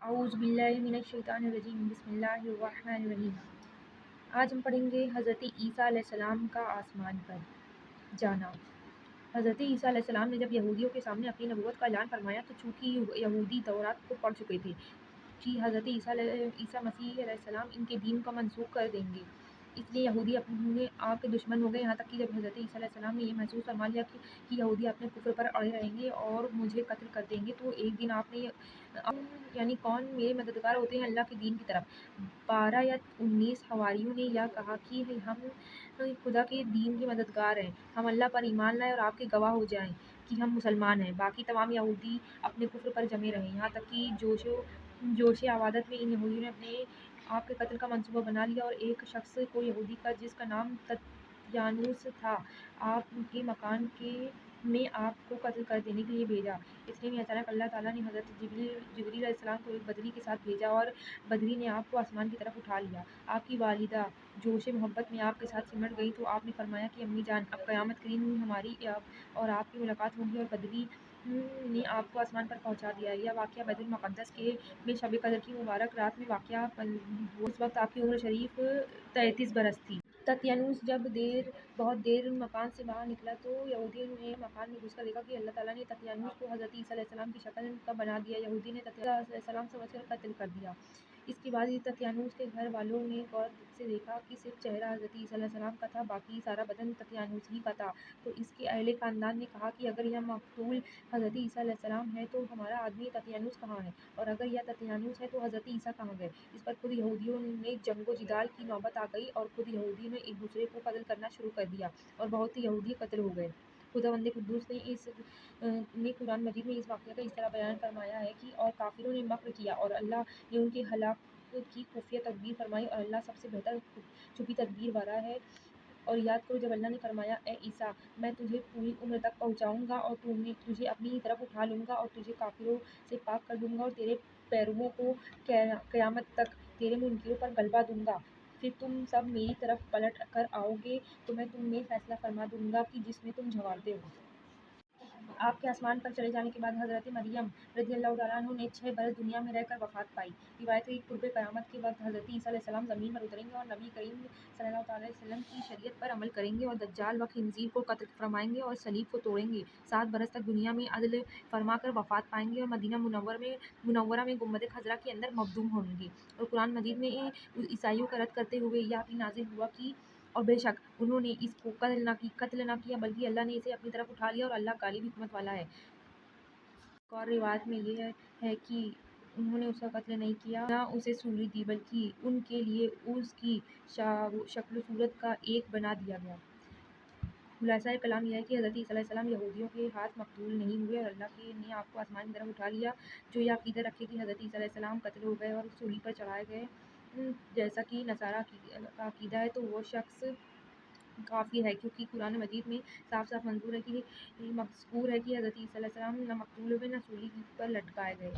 اعوذ باللہ من الشیطان الرجیم، بسم اللہ الرحمن الرحیم۔ آج ہم پڑھیں گے حضرت عیسیٰ علیہ السلام کا آسمان پر جانا۔ حضرت عیسیٰ علیہ السلام نے جب یہودیوں کے سامنے اپنی نبوت کا اعلان فرمایا تو چونکہ یہودی تورات کو پڑھ چکے تھے کہ حضرت عیسیٰ مسیح علیہ السلام ان کے دین کو منسوخ کر دیں گے، اس لیے یہودی اپنے آپ کے دشمن ہو گئے، یہاں تک کہ جب حضرت عیسیٰ علیہ السلام نے یہ محسوس فرما لیا کہ یہودی اپنے کفر پر اڑے رہیں گے اور مجھے قتل کر دیں گے، تو ایک دن آپ نے یعنی کون میرے مددگار ہوتے ہیں اللہ کے دین کی طرف 12 یا 19 حواریوں نے یہ کہا کہ ہم خدا کے دین کے مددگار ہیں، ہم اللہ پر ایمان لائیں اور آپ کے گواہ ہو جائیں کہ ہم مسلمان ہیں۔ باقی تمام یہودی اپنے کفر پر جمے رہے، یہاں تک کہ جوش عبادت میں ان یہودیوں نے اپنے آپ کے قتل کا منصوبہ بنا لیا اور ایک شخص کو یہودی کا جس کا نام تتیانوس تھا آپ کے مکان میں آپ کو قتل کر دینے کے لیے بھیجا۔ اتنے میں اچانک اللہ تعالیٰ نے حضرت جبریل علیہ السلام کو ایک بدری کے ساتھ بھیجا اور بدری نے آپ کو آسمان کی طرف اٹھا لیا۔ آپ کی والدہ جوش محبت میں آپ کے ساتھ سمٹ گئی تو آپ نے فرمایا کہ امی جان، اب قیامت کے دن ہماری اور آپ کی ملاقات ہوگی، اور بدری نے آپ کو آسمان پر پہنچا دیا۔ یہ واقعہ بیت المقدس میں شب قدر کی مبارک رات میں واقعہ ہوا۔ اس وقت آپ کی عمر شریف 33 برس تھی۔ تتیانوس جب بہت دیر مکان سے باہر نکلا تو یہودی نے مکان میں گھس کر دیکھا کہ اللہ تعالیٰ نے تتیانوس کو حضرت عیسیٰ علیہ السلام کی شکل کا بنا دیا۔ یہودی نے تتیانوس علیہ السلام سمجھ کر قتل کر دیا۔ اس کے بعد تتیانوس کے گھر والوں نے غور سے دیکھا کہ صرف چہرہ حضرت عیسیٰ علیہ السلام کا تھا، باقی سارا بدن تتیانوس ہی کا تھا۔ تو اس کے اہل خاندان نے کہا کہ اگر یہ مقتول حضرت عیسیٰ علیہ السلام ہے تو ہمارا آدمی تتیانوس کہاں ہے، اور اگر یہ تتیانوس ہے تو حضرت عیسیٰ کہاں گئے۔ اس پر خود یہودیوں میں جنگ و جدال کی نوبت آ گئی اور خود یہودیوں نے ایک دوسرے کو قتل کرنا شروع کر دیا اور بہت سی یہودی قتل ہو گئے۔ خداوند قدوس نے قرآن مجید میں اس واقعہ کا اس طرح بیان فرمایا ہے کہ اور کافروں نے مکر کیا اور اللہ نے ان کے ہلاک کی خفیہ تدبیر فرمائی، اور اللہ سب سے بہتر چھپی تدبیر والا ہے۔ اور یاد کرو جب اللہ نے فرمایا، اے عیسیٰ، میں تجھے پوری عمر تک پہنچاؤں گا اور تجھے اپنی طرف اٹھا لوں گا اور تجھے کافروں سے پاک کر دوں گا اور تیرے پیرووں کو قیامت تک تیرے منکروں پر غلبہ دوں گا، پھر تم سب میری طرف پلٹ کر آؤ گے تو میں تم میں فیصلہ فرما دوں گا کہ جس میں تم جھگڑتے ہو۔ آپ کے آسمان پر چلے جانے کے بعد حضرت مریم رضی اللہ تعالیٰ عنہ نے 6 برس دنیا میں رہ کر وفات پائی۔ روایت ہے کہ قرب قیامت کے وقت حضرت عیسیٰ علیہ السلام زمین پر اتریں گے اور نبی کریم صلی اللہ علیہ وسلم کی شریعت پر عمل کریں گے اور دجال و خنزیر کو قتل فرمائیں گے اور صلیب کو توڑیں گے۔ 7 برس تک دنیا میں عدل فرما کر وفات پائیں گے اور مدینہ منورہ میں گنبد خضرا کے اندر مبدوم ہوں گے۔ اور قرآن مجید میں عیسائیوں کا رد کرتے ہوئے یہ بھی نازل ہوا کہ اور بے شک انہوں نے اس کو قتل نہ کیا بلکہ اللہ نے اسے اپنی طرف اٹھا لیا اور اللہ غالب حکمت والا ہے۔ ایک اور روایت میں یہ ہے کہ انہوں نے اس کا قتل نہیں کیا نہ اسے سولی دی، بلکہ ان کے لیے اس کی شکل و صورت کا ایک بنا دیا گیا۔ خلاصہ کلام یہ ہے کہ حضرت عیسیٰ علیہ السلام یہودیوں کے ہاتھ مقتول نہیں ہوئے اور اللہ نے آپ کو آسمان کی طرف اٹھا لیا۔ جو یہ عقیدہ رکھے کہ حضرت عیسیٰ علیہ السلام قتل ہو گئے اور سولی پر چڑھائے گئے جیسا کہ نصارہ کا عقیدہ ہے، تو وہ شخص کافر ہے، کیونکہ قرآن مجید میں صاف صاف مذکور ہے کہ حضرت عیسیٰ علیہ السلام نہ مقتول ہوئے نہ سولی پر لٹکائے گئے۔